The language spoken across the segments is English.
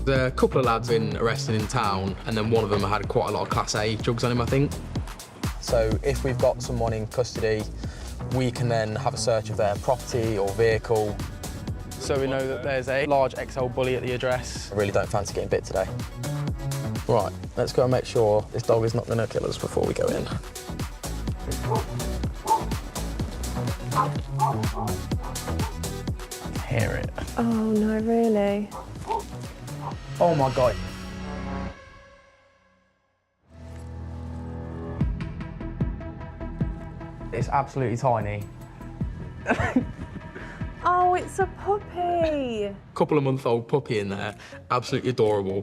A couple of lads been arrested in town, and then one of them had quite a lot of Class A drugs on him, I think. So if we've got someone in custody, we can then have a search of their property or vehicle. So we know that there's a large XL bully at the address. I really don't fancy getting bit today. Right, let's go and make sure this dog is not going to kill us before we go in. I can hear it. Oh, no, really? Oh my God. It's absolutely tiny. Oh, it's a puppy. Couple of month-old puppy in there, absolutely adorable.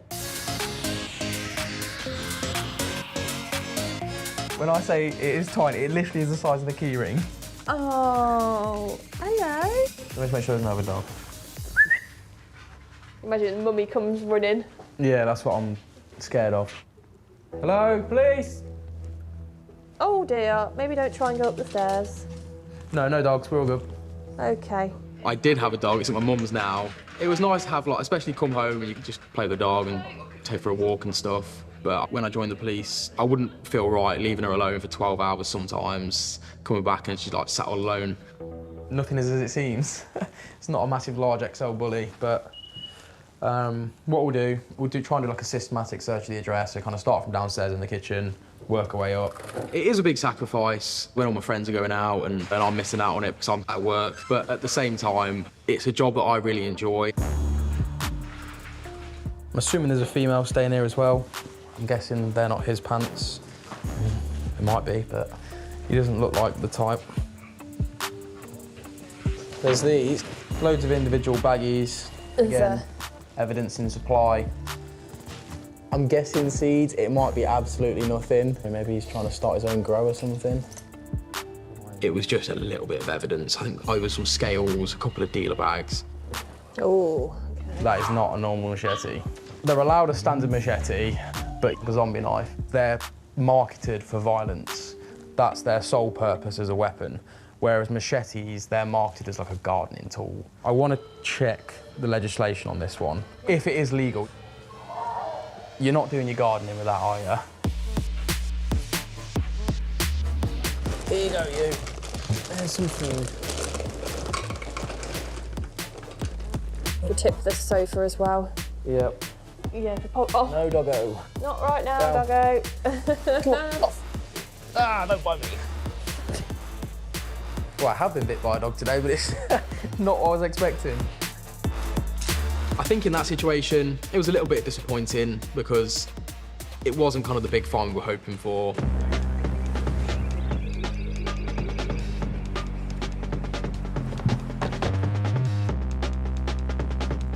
When I say it is tiny, it literally is the size of the key ring. Oh, hello. Let's make sure there's no other dog. Imagine mummy comes running. Yeah, that's what I'm scared of. Hello, police? Oh dear, maybe don't try and go up the stairs. No, no dogs, we're all good. Okay. I did have a dog, it's at my mum's now. It was nice to have, like, especially come home and you could just play with the dog and take for a walk and stuff. But when I joined the police, I wouldn't feel right leaving her alone for 12 hours sometimes, coming back and she's like sat all alone. Nothing is as it seems. It's not a massive, large XL bully, but what we'll try and do like a systematic search of the address, so kind of start from downstairs in the kitchen, work our way up. It is a big sacrifice when all my friends are going out and I'm missing out on it because I'm at work, but at the same time, it's a job that I really enjoy. I'm assuming there's a female staying here as well. I'm guessing they're not his pants. It might be, but he doesn't look like the type. There's these, loads of individual baggies. Again, evidence in supply. I'm guessing seeds, it might be absolutely nothing. Maybe he's trying to start his own grow or something. It was just a little bit of evidence. I think over some scales, a couple of dealer bags. Oh. Okay. That is not a normal machete. They're allowed a standard machete, but the zombie knife, they're marketed for violence. That's their sole purpose as a weapon. Whereas machetes, they're marketed as like a gardening tool. I want to check the legislation on this one. If it is legal, you're not doing your gardening with that, are you? Here you go, you. There's some food. We'll tip the sofa as well. Yep. Yeah, the pop. Oh. No doggo. Not right now, Down. doggo. Come on, off. Ah, don't bite me. Well, I have been bit by a dog today, but it's not what I was expecting. I think in that situation, it was a little bit disappointing because it wasn't kind of the big find we were hoping for.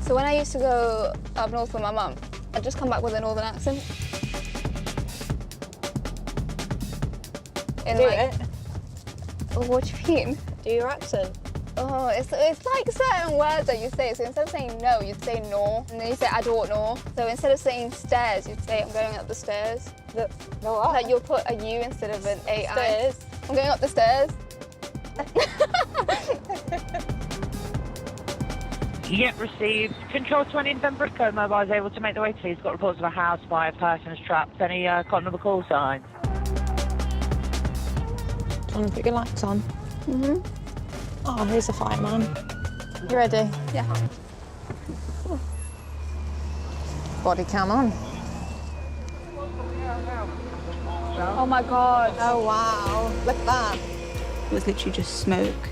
So when I used to go up north with my mum, I'd just come back with a northern accent. Do it. Oh, what do you mean? Do your accent. Oh, it's like certain words that you say. So instead of saying no, you'd say no. And then you say, I don't know. So instead of saying stairs, you'd say, I'm going up the stairs. No, what? Like you'll put a U instead of an AI. Stairs. I'm going up the stairs. Yep, received. Control 20 November Echo Mobile is able to make the way, please. Got reports of a house by a person's trapped. Any code number call signs? Do you want to put your lights on? Mm-hmm. Oh, here's a fireman. You ready? Yeah. Body cam on. Oh my God. Oh, wow. Look at that. It was literally just smoke,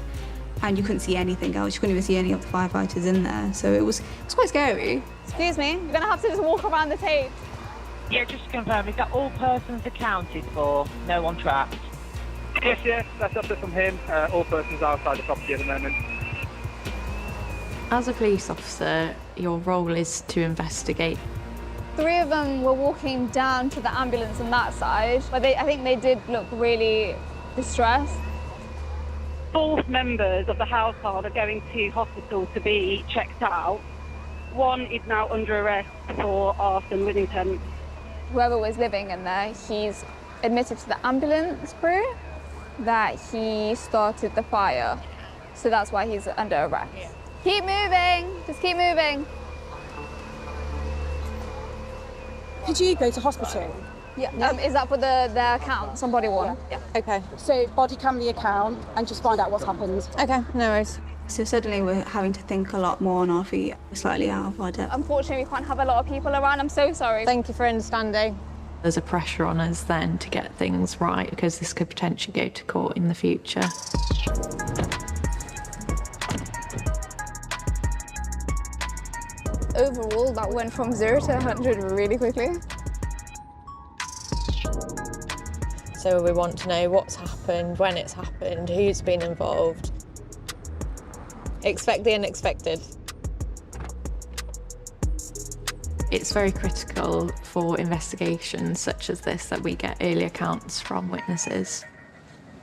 and you couldn't see anything else. You couldn't even see any of the firefighters in there, so it was quite scary. Excuse me, you're gonna have to just walk around the tape. Yeah, just to confirm, is that all persons accounted for? No one trapped? Yes, that's up from him. All persons are outside the property at the moment. As a police officer, your role is to investigate. 3 of them were walking down to the ambulance on that side, but I think they did look really distressed. 4 members of the household are going to hospital to be checked out. 1 is now under arrest for arson with intent. Whoever was living in there, he's admitted to the ambulance crew that he started the fire. So that's why he's under arrest. Yeah. Keep moving, just keep moving. Could you go to hospital? Yeah. Is that for the account, somebody won? Yeah. Okay. So body cam the account and just find out what's happened. Okay, no worries. So suddenly we're having to think a lot more on our feet, we're slightly out of our depth. Unfortunately, we can't have a lot of people around. I'm so sorry. Thank you for understanding. There's a pressure on us then to get things right because this could potentially go to court in the future. Overall, that went from 0 to 100 really quickly. So we want to know what's happened, when it's happened, who's been involved. Expect the unexpected. It's very critical for investigations such as this that we get early accounts from witnesses.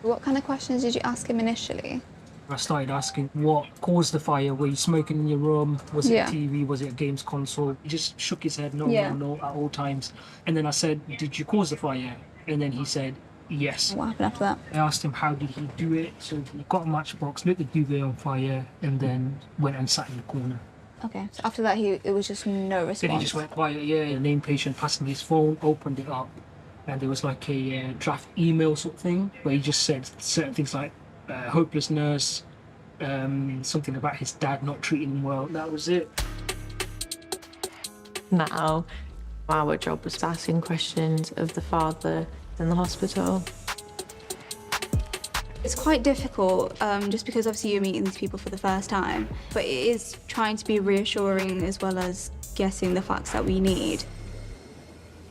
What kind of questions did you ask him initially? I started asking what caused the fire. Were you smoking in your room? Was it Yeah. a TV? Was it a games console? He just shook his head no, Yeah. no, no at all times. And then I said, did you cause the fire? And then he said, yes. What happened after that? I asked him how did he do it. So he got a matchbox, lit the duvet on fire, and then went and sat in the corner. Okay, so after that, it was just no response. Then he just went quiet. Yeah, the named patient passed me his phone, opened it up, and there was like a draft email sort of thing where he just said certain things like hopelessness, something about his dad not treating him well. That was it. Now, our job was asking questions of the father in the hospital. It's quite difficult, just because obviously you're meeting these people for the first time, but it is trying to be reassuring as well as getting the facts that we need.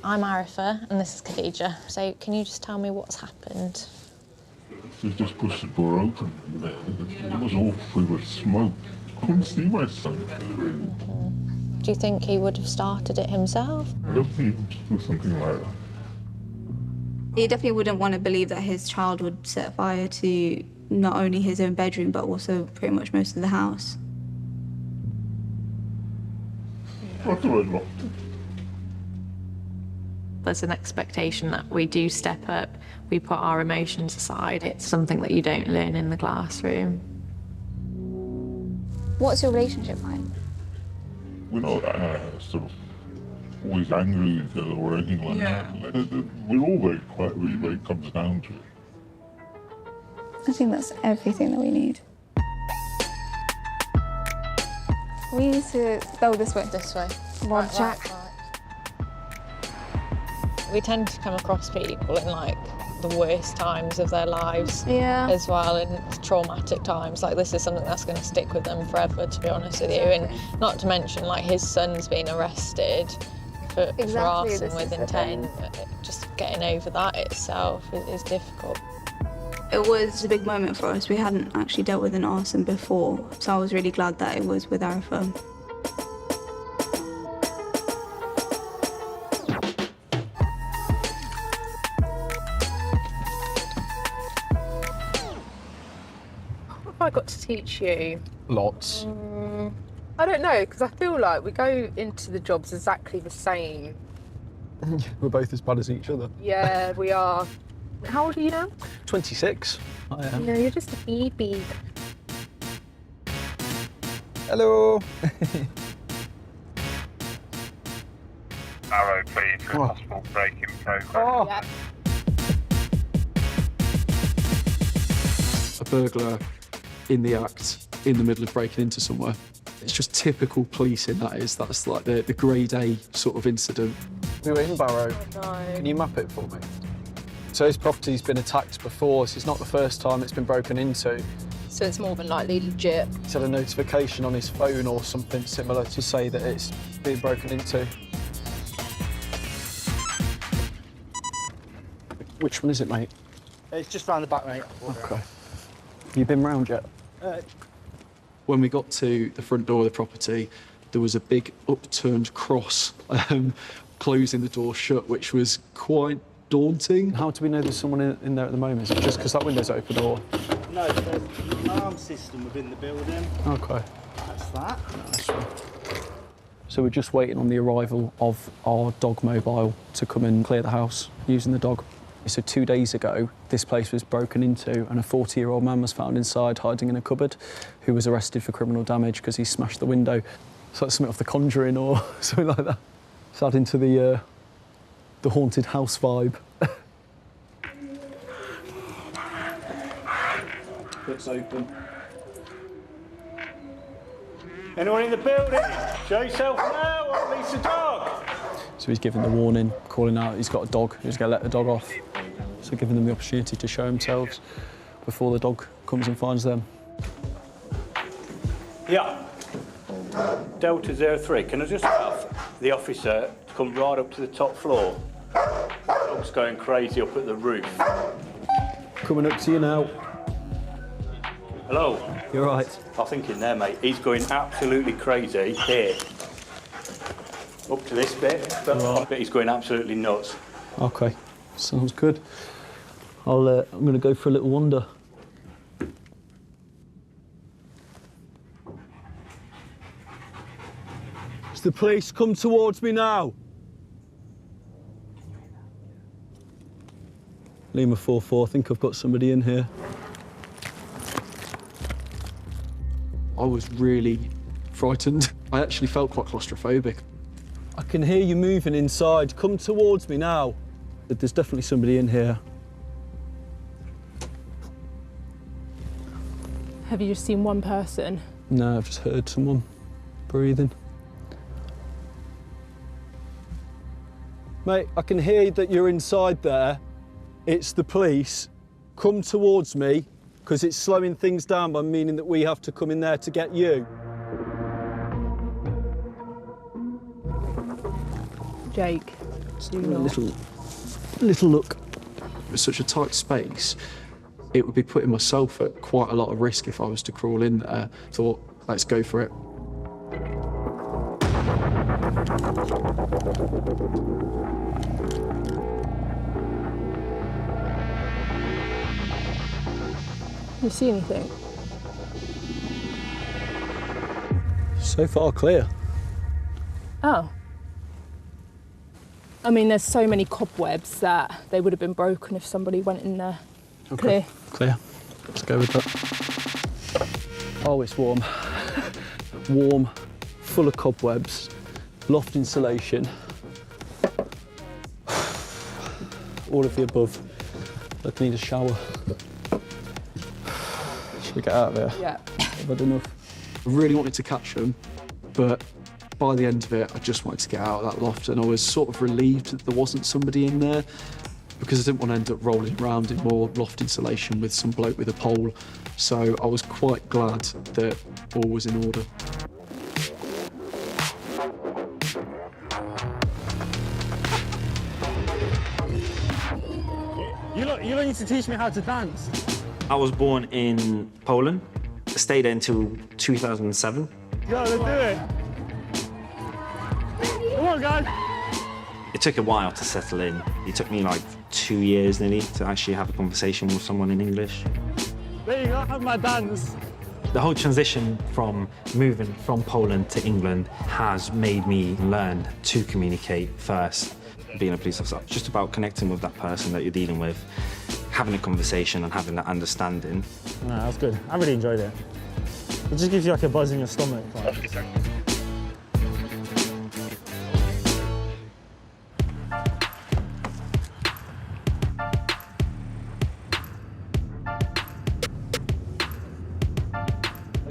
I'm Arifa and this is Khadija. So can you just tell me what's happened? He just pushed the door open. It was all filled with smoke. Couldn't see my son. Do you think he would have started it himself? I don't think he would do something like that. He definitely wouldn't want to believe that his child would set fire to not only his own bedroom, but also pretty much most of the house. I thought I'd locked it. There's an expectation that we do step up, we put our emotions aside. It's something that you don't learn in the classroom. What's your relationship like? We're not sort of always angry with each other or anything like that. We're all very quiet really when it comes down to it. I think that's everything that we need. We need to go this way. This way. Rod, Jack. We tend to come across people in like the worst times of their lives as well, and traumatic times. Like this is something that's going to stick with them forever, to be honest with you. And not to mention like his son's been arrested for arson with intent. Just getting over that itself is difficult. It was a big moment for us. We hadn't actually dealt with an arson before, so I was really glad that it was with Arifa. What have I got to teach you? Lots. I don't know, because I feel like we go into the jobs exactly the same. We're both as bad as each other. Yeah, we are. How old are you now? 26. I am. No, you're just a baby. Hello. Arrow, please, for a possible break-in progress. Oh. A burglar in the act, in the middle of breaking into somewhere. It's just typical policing, that is. That's like the grade A sort of incident. We're in Barrow. No. Can you map it for me? So his property's been attacked before. This is not the first time it's been broken into. So it's more than likely legit. He's had a notification on his phone or something similar to say that it's being broken into. Which one is it, mate? It's just round the back, mate. Okay. Have you been round yet? When we got to the front door of the property, there was a big upturned cross closing the door shut, which was quite daunting. How do we know there's someone in there at the moment? Is it just because that window's open or? No, there's an alarm system within the building. Okay. That's that. Nice one. So we're just waiting on the arrival of our dog mobile to come and clear the house using the dog. So 2 days ago, this place was broken into and a 40-year-old man was found inside hiding in a cupboard who was arrested for criminal damage because he smashed the window. So that's something off The Conjuring or something like that. It's adding to the the haunted house vibe. It's open. Anyone in the building? Show yourself now or release the dog. So he's giving the warning, calling out he's got a dog, he's going to let the dog off. So giving them the opportunity to show themselves before the dog comes and finds them. Yeah. Delta 03, can I just have the officer to come right up to the top floor? The dog's going crazy up at the roof. Coming up to you now. Hello? You're right. I think in there, mate. He's going absolutely crazy here. Up to this bit, but I bet he's going absolutely nuts. Okay, sounds good. I'm going to go for a little wander. It's the police. Come towards me now. Lima 44, I think I've got somebody in here. I was really frightened. I actually felt quite claustrophobic. I can hear you moving inside. Come towards me now. There's definitely somebody in here. Have you just seen one person? No, I've just heard someone breathing. Mate, I can hear that you're inside there. It's the police. Come towards me, because it's slowing things down by meaning that we have to come in there to get you. Jake, do not. Little look. It's such a tight space. It would be putting myself at quite a lot of risk if I was to crawl in there. Thought, let's go for it. You see anything? So far clear. Oh. I mean, there's so many cobwebs that they would have been broken if somebody went in there. Okay. Clear. Let's go with that. Oh, it's warm. Warm, full of cobwebs, loft insulation. All of the above. I need a shower. Should we get out of here? Yeah. I've had enough. I really wanted to catch them, but by the end of it, I just wanted to get out of that loft, and I was sort of relieved that there wasn't somebody in there, because I didn't want to end up rolling around in more loft insulation with some bloke with a pole. So I was quite glad that all was in order. You need to teach me how to dance. I was born in Poland, stayed there until 2007. Go, let's do it. Come on, guys. It took a while to settle in. It took me like 2 years nearly to actually have a conversation with someone in English. There you go, have my dance. The whole transition from moving from Poland to England has made me learn to communicate first. Being a police officer, it's just about connecting with that person that you're dealing with, having a conversation and having that understanding. No, that's good. I really enjoyed it. It just gives you like a buzz in your stomach. Like.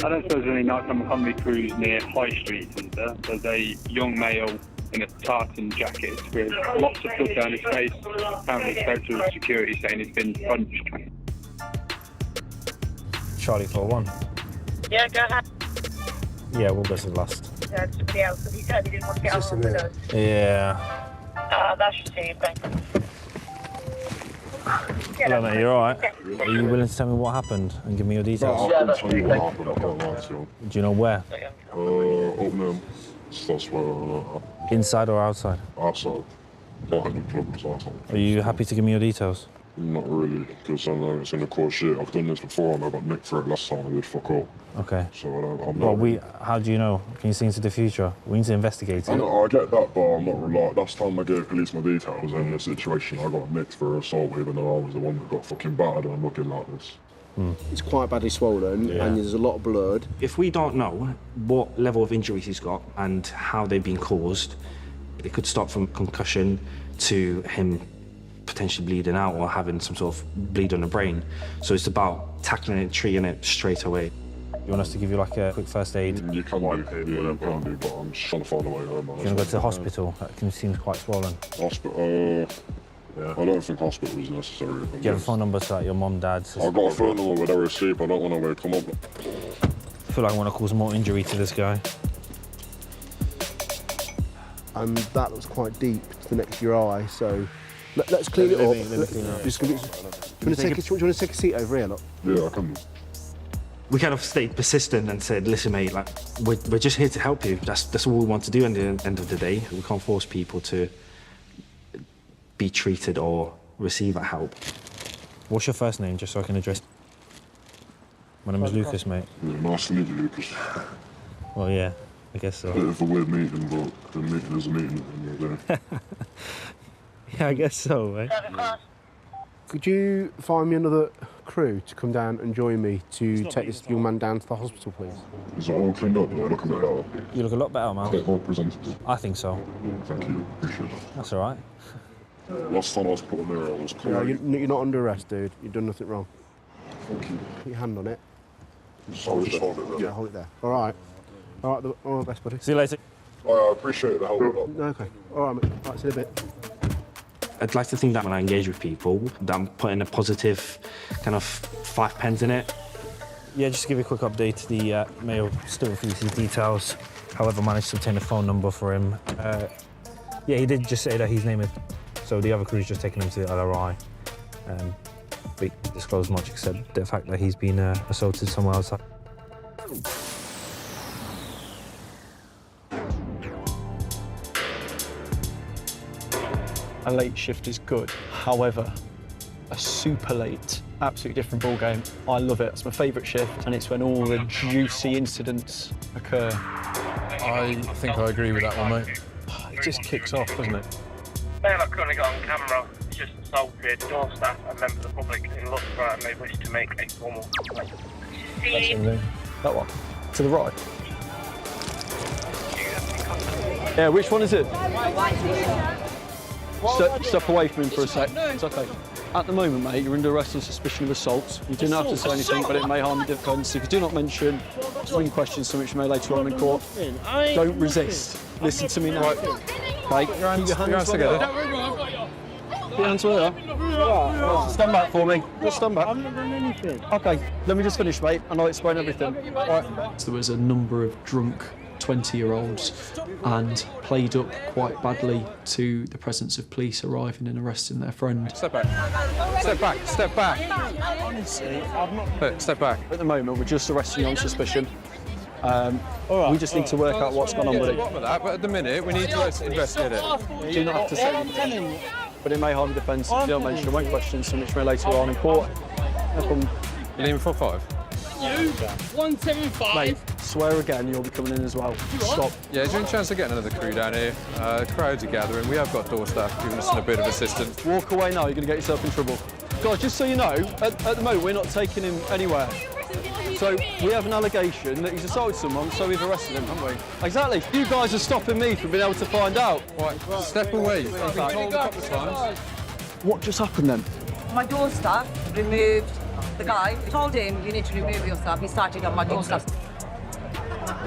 I don't suppose there's any nighttime comedy crews near High Street, is there? There's a young male in a tartan jacket with lots of blood down his face. Apparently spoke to security saying he's been punched. Charlie 41. Yeah, go ahead. Yeah, we'll go to the last. Yeah, somebody else. He said he didn't want to get on with us. Yeah. That's your team, thank you. Hello, mate, you all right? Are you willing to tell me what happened and give me your details? Yeah, that's what happened. I can't lie to you. Do you know where? Open that's where Inside or outside? outside. 100 kilometers outside. Are you happy to give me your details? Not really, because I know it's in the court shit. I've done this before and I got nicked for it last time I did fuck all. Okay. So I'm Well, not... how do you know? Can you see into the future? We need to investigate I it. know, I get that, but I'm not reliant. Last time I gave police my details in this situation, I got nicked for assault, even though I was the one that got fucking battered and I'm looking like this. It's quite badly swollen and there's a lot of blood. If we don't know what level of injuries he's got and how they've been caused, it could start from concussion to him potentially bleeding out or having some sort of bleed on the brain. So it's about tackling it, treating it straight away. You want us to give you like a quick first aid? You can do, yeah, can do, but I'm just trying to find a way home. Do you want to go to the hospital? That seems quite swollen. Hospital? I don't think hospital is necessary. Do you have a phone number so that your mum, dad, sister? I've got a phone number, but they're asleep. I don't want to wake them up. I feel like I want to cause more injury to this guy. And that looks quite deep to the next of your eye, so let's clean it up. Do you want to take a seat over here, look? Yeah, I can. We kind of stayed persistent and said, listen, mate, like, we're just here to help you. That's all we want to do at the end of the day. We can't force people to be treated or receive that help. What's your first name, just so I can address? My name is Lucas, mate. Yeah, nice to meet you, Lucas. Well, yeah, I guess so. Bit of a weird meeting, but the meeting is a meeting at the end of the day. Yeah, I guess so, mate. Could you find me another crew to come down and join me to take this young man down to the hospital, please? Is that all cleaned up? Or looking better? You look a lot better, man. A bit more presentable. I think so. Thank you, appreciate that. That's all right. Last time I was put in there, I was No, clean. you're not under arrest, dude. You've done nothing wrong. Thank you. Put your hand on it. Sorry, just hold it there. Yeah, hold it there. All right. All the best, buddy. See you later. I appreciate the help a lot. No, okay. All right, mate. All right, see you in a bit. I'd like to think that when I engage with people, that I'm putting a positive kind of 5 pence in it. Yeah, just to give you a quick update, the Mayo still refuses his details. However, managed to obtain a phone number for him. Yeah, he did just say that his name is... So the other crew's just taken him to the LRI. But he didn't disclose much except the fact that he's been assaulted somewhere else. A late shift is good. However, a super late, absolutely different ball game. I love it. It's my favourite shift, and it's when all the juicy incidents occur. I think I agree with that one, mate. It just kicks off, doesn't it? Bail I've currently got on camera is just assaulted door staff and members of the public in Loughborough and may wish to make a formal complaint. That one? To the right? Yeah, which one is it? Step away from him for a sec. It's okay. At the moment, mate, you're under arrest on suspicion of assault. You do not have to say anything, but it may harm the defence. If you do not mention swing questions to which you may later on in court, don't resist. Listen to me now. Okay, keep your hands together. Put your hands where they are. Stand back for me. Just stand back. I've not done anything. Okay, let me just finish, mate, and I'll explain everything. All right. There was a number of drunk 20-year-olds and played up quite badly to the presence of police arriving and arresting their friend. Step back. Step back. Step back. Honestly, I've not... Look, step back. At the moment, we're just arresting you on suspicion. We just need to work out what's gone on with it. But at the minute, we need to investigate it. You do not have to say anything, but it may harm the defence if you don't mention one question, so which may later on in court. No problem. You leaving for 5? You, 175. Mate, swear again, you'll be coming in as well. Stop. Yeah, is there any chance of getting another crew down here? Crowds are gathering. We have got door staff giving us a bit of assistance. Walk away now, you're going to get yourself in trouble. Guys, just so you know, at the moment, we're not taking him anywhere. So we have an allegation that he's assaulted someone, so we've arrested him, haven't we? Exactly. You guys are stopping me from being able to find out. Right, step away. You've been told a couple of times. What just happened then? My door staff removed the guy. I told him, you need to remove yourself. He started on my door staff.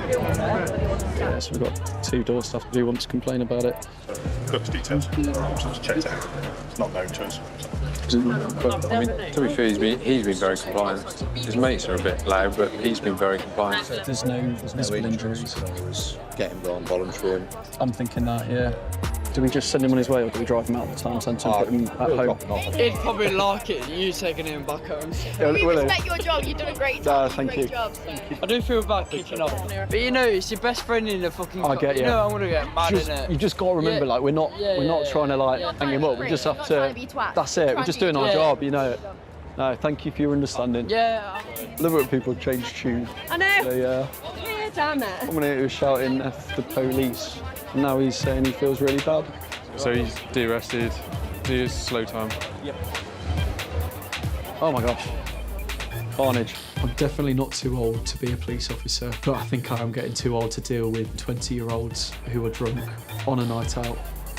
Yeah, so we've got 2 door staff who want to complain about it. Got his details. Just checked out. It's not known to us. But, I mean, to be fair, he's been very compliant. His mates are a bit loud, but he's been very compliant. There's no visible injuries. So it was getting on voluntary. I'm thinking that, yeah. Do we just send him on his way, or do we drive him out of the town centre and put him at home? He'd probably like it, you taking him back home. We respect your job, you've done a great job. Thank you. I do feel bad kicking off. But you know, it's your best friend in the fucking I get you. You know I'm gonna get mad in it. You just got to remember, like, we're not trying to, like, hang him up. We just have to... That's it, we're just doing our job, you know. No, thank you for your understanding. Yeah. Love it when people change tune. I know. They, Yeah, damn it. Someone who was shouting F the police. And now he's saying he feels really bad. So he's de-arrested. Here's slow time. Yep. Oh my gosh. Carnage. I'm definitely not too old to be a police officer, but I think I am getting too old to deal with 20-year-olds who are drunk on a night out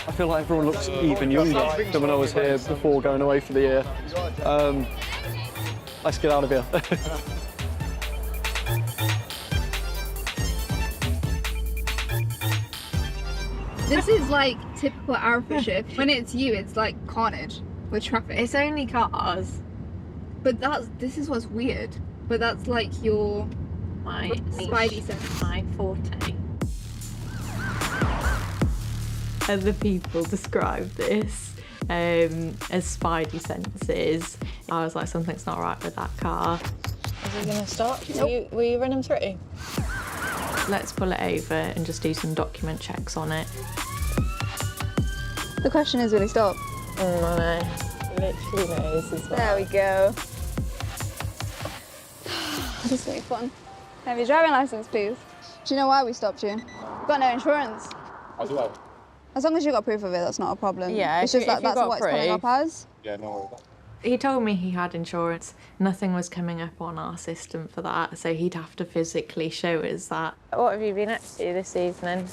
I feel like everyone looks even younger than when I was here before going away for the year. Let's get out of here. This is like typical Arab shift. When it's you, it's like carnage with traffic. It's only cars. But this is what's weird. But that's like your My spidey sense. My forte. Other people describe this as spidey senses. I was like, something's not right with that car. Is he going to stop? Nope. Will you run him through? Let's pull it over and just do some document checks on it. The question is, will he stop? I know. Literally knows as well. There we go. This is really fun. Can I have your driving license, please? Do you know why we stopped you? You've got no insurance. As well. As long as you got proof of it, that's not a problem. Yeah, it's if just you- that if you've that's got what it's coming up proof. as. Yeah, no worries. He told me he had insurance. Nothing was coming up on our system for that, so he'd have to physically show us that. What have you been up to this evening?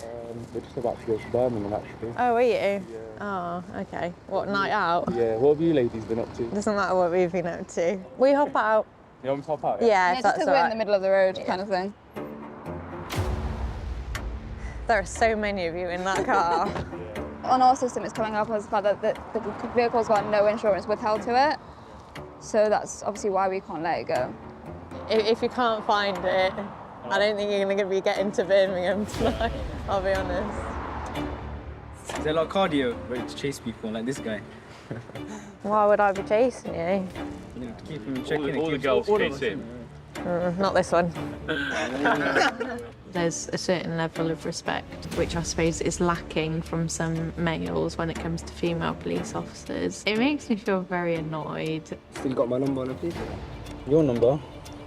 We're just about to go to Birmingham, actually. Oh, are you? Yeah. Oh, okay. What, night out? Yeah, what have you ladies been up to? Doesn't matter what we've been up to. We hop out. You want me to hop out? Yeah, just if that's because all we're right. in the middle of the road kind of thing. There are so many of you in that car. On our system, it's coming up as the fact that the vehicle's got no insurance withheld to it. So that's obviously why we can't let it go. If you can't find it, I don't think you're going to be getting to Birmingham tonight, I'll be honest. Is there like cardio ready to chase people like this guy? Why would I be chasing you? You know, to keep him checking. All the girls chase him. Not this one. There's a certain level of respect, which I suppose is lacking from some males when it comes to female police officers. It makes me feel very annoyed. Still got my number on it, please? Your number?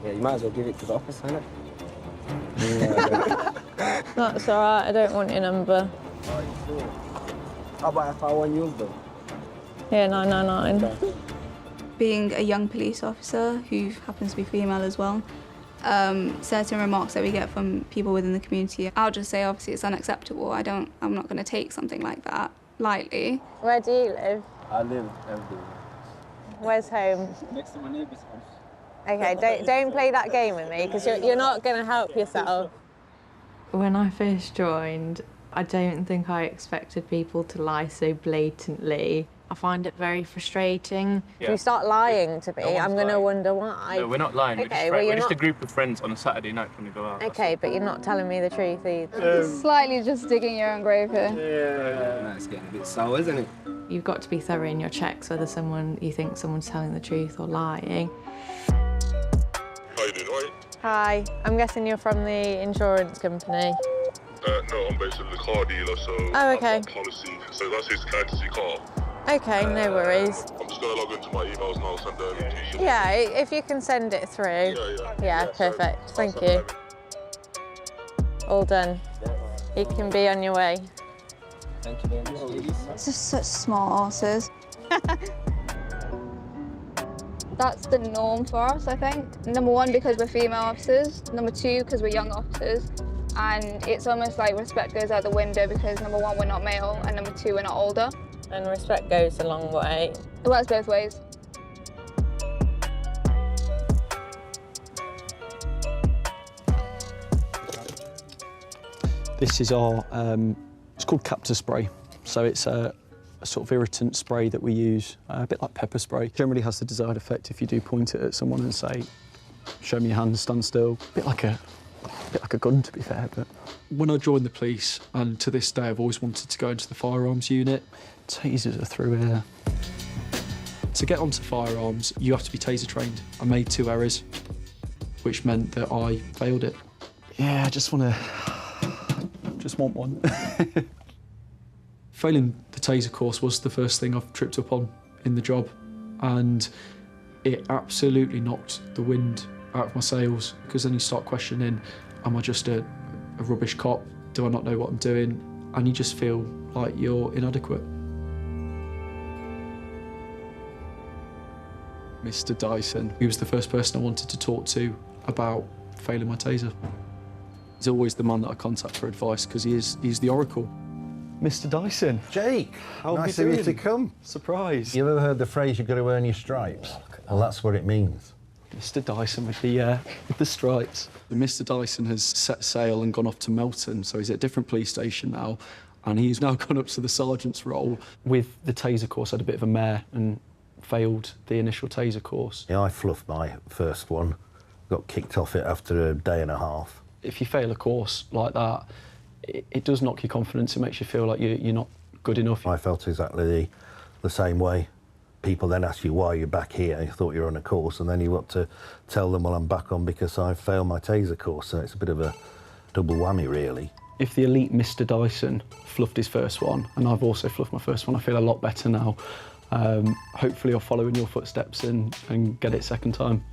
Yeah, you might as well give it to the officer, innit? Yeah. That's all right, I don't want your number. How about if I want yours, though? Yeah, 999. Being a young police officer who happens to be female as well, certain remarks that we get from people within the community, I'll just say obviously it's unacceptable. I'm not going to take something like that lightly. Where do you live? I live everywhere. Where's home? Next to my neighbour's house. Okay, don't play that game with me because you're not going to help yourself. When I first joined, I don't think I expected people to lie so blatantly. I find it very frustrating. If you start lying to me, I'm going to wonder why. No, we're not lying. Okay, we're well, just you're a group of friends on a Saturday night when we go out. Okay, but you're not telling me the truth either. Slightly just digging your own grave here. Yeah. It's getting a bit sour, isn't it? You've got to be thorough in your checks whether you think someone's telling the truth or lying. How you doing, right? Hi, I'm guessing you're from the insurance company. No, I'm based in the car dealer, so Oh, okay. I've got policy. So that's his courtesy car. Okay, no worries. I'm just gonna log into my emails now, send it over to you. Yeah, if you can send it through. Yeah, perfect. Thank you. All done. You can be on your way. Thank you very much, ladies. It's just such small asses. That's the norm for us, I think. Number one, because we're female officers. Number two, because we're young officers. And it's almost like respect goes out the window because number one, we're not male, and number two, we're not older. And respect goes a long way. It works both ways. This is our, it's called Captor spray. So it's a sort of irritant spray that we use, a bit like pepper spray. Generally has the desired effect if you do point it at someone and say, show me your hands, stand still. A bit like a gun, to be fair. But when I joined the police, and to this day I've always wanted to go into the firearms unit, tasers are through here. To get onto firearms, you have to be taser trained. I made 2 errors, which meant that I failed it. Yeah, I just want one. Failing the taser course was the first thing I've tripped up on in the job, and it absolutely knocked the wind out of my sails, because then you start questioning, am I just a rubbish cop? Do I not know what I'm doing? And you just feel like you're inadequate. Mr. Dyson, he was the first person I wanted to talk to about failing my taser. He's always the man that I contact for advice because he's the oracle. Mr. Dyson. Jake, how nice are you of you to doing? come. Surprise. You ever heard the phrase, you've got to earn your stripes? Well, that's what it means. Mr. Dyson with the stripes. Mr. Dyson has set sail and gone off to Melton, so he's at a different police station now, and he's now gone up to the sergeant's role. With the taser course, I had a bit of a mare and failed the initial taser course. Yeah, I fluffed my first one, got kicked off it after a day and a half. If you fail a course like that, it does knock your confidence. It makes you feel like you're not good enough. I felt exactly the same way. People then ask you why you're back here. You thought you were on a course, and then you got to tell them, well, I'm back on because I failed my taser course. So it's a bit of a double whammy, really. If the elite Mr. Dyson fluffed his first one, and I've also fluffed my first one, I feel a lot better now. Hopefully I'll follow in your footsteps and get it second time.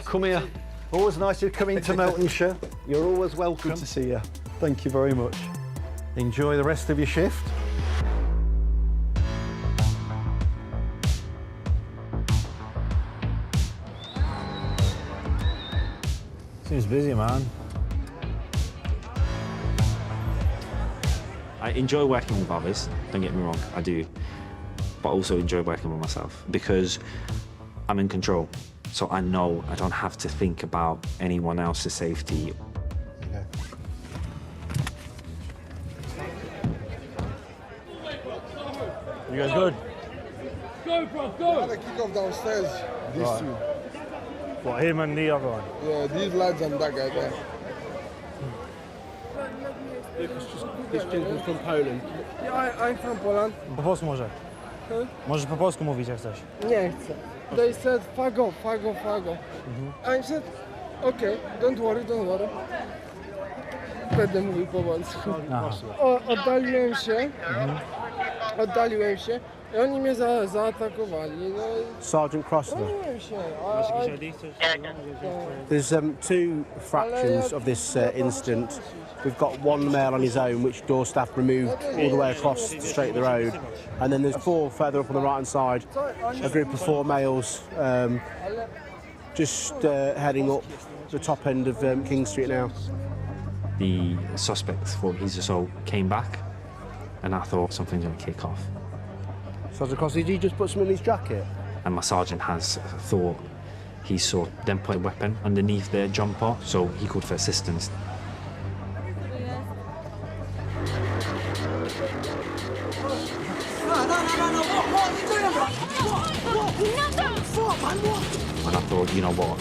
Come here. Always nice to come into Meltonshire. You're always welcome. Good to see you. Thank you very much. Enjoy the rest of your shift. Seems busy, man. I enjoy working with others, don't get me wrong, I do. But I also enjoy working with myself because I'm in control. So I know I don't have to think about anyone else's safety. You guys good? Go, bro, go! I had a kick off downstairs. These Right. two. What, him and the other one? Yeah, these lads and that guy there. This gentleman's from Poland. Yeah, I'm from Poland. Po polsku może. Huh? Możesz po polsku mówić jak chcesz. Nie chcę. They said, fuck off, fuck off, fuck off. I said, okay, don't worry, don't worry. Będę mówił po polsku. Aha. Oddaliłem się i oni mnie zaatakowali. No, Sergeant Crosser. broniłem się. There's two fractions of this incident. We've got one male on his own, which door staff removed all the way across straight the road. And then there's four further up on the right-hand side, a group of four males just heading up the top end of King Street now. The suspect for his assault came back and I thought something's going to kick off. Sergeant Crosser, did you just put some in his jacket? And my sergeant has thought he saw them put a weapon underneath their jumper, so he called for assistance. And I thought, you know what,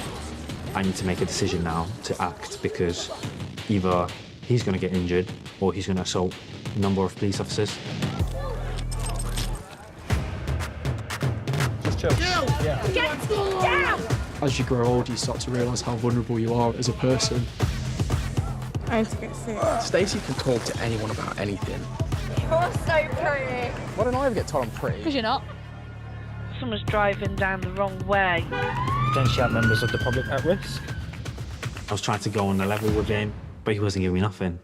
I need to make a decision now to act because either he's going to get injured or he's going to assault a number of police officers. Just chill. Yeah. Get down! As you grow older, you start to realise how vulnerable you are as a person. I need to get sick. Stacey can talk to anyone about anything. You're so pretty. Why don't I ever get told I'm pretty? Because you're not. Someone's driving down the wrong way. Potentially have members of the public at risk. I was trying to go on the level with him, but he wasn't giving me nothing.